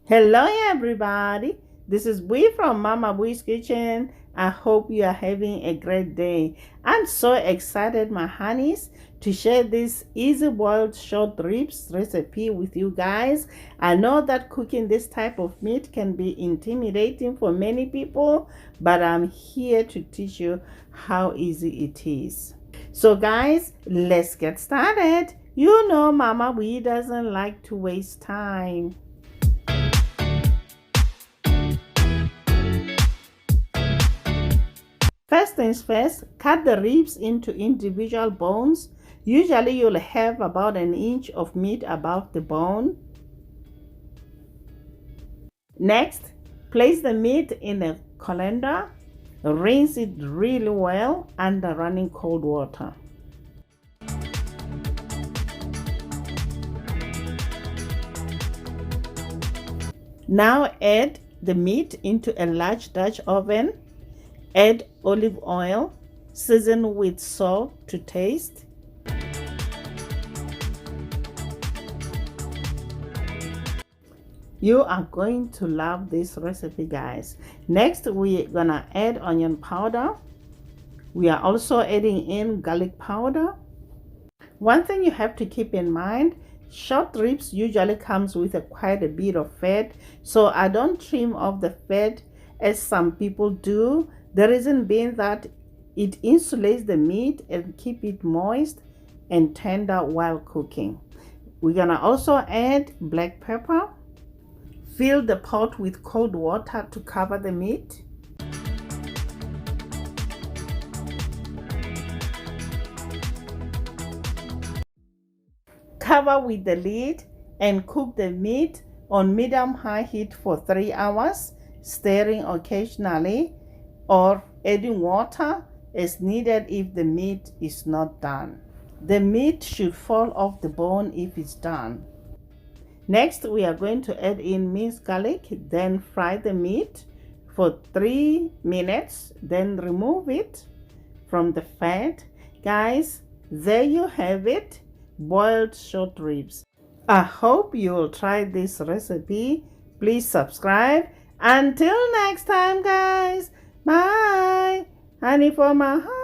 Hello everybody, this is Bui from Mama Bui's Kitchen. I hope you are having a great day. I'm so excited, my honeys, to share this easy boiled short ribs recipe with you guys. I know that cooking this type of meat can be intimidating for many people, but I'm here to teach you how easy it is. So guys, let's get started. You know Mama Bui doesn't like to waste time. First things first, cut the ribs into individual bones. Usually you'll have about an inch of meat above the bone. Next, place the meat in a colander. Rinse it really well under running cold water. Now add the meat into a large Dutch oven. Add olive oil, season with salt to taste. You are going to love this recipe, guys. Next, we're gonna add onion powder. We are also adding in garlic powder. One thing you have to keep in mind, short ribs usually comes with quite a bit of fat, so I don't trim off the fat as some people do. The reason being that it insulates the meat and keep it moist and tender while cooking. We're gonna also add black pepper. Fill the pot with cold water to cover the meat. Cover with the lid and cook the meat on medium-high heat for 3 hours, stirring occasionally or adding water as needed if the meat is not done. The meat should fall off the bone if it's done. Next, we are going to add in minced garlic, then fry the meat for 3 minutes, then remove it from the fat. Guys, there you have it, boiled short ribs. I hope you will try this recipe. Please subscribe. Until next time, guys. Bye. Honey for my heart.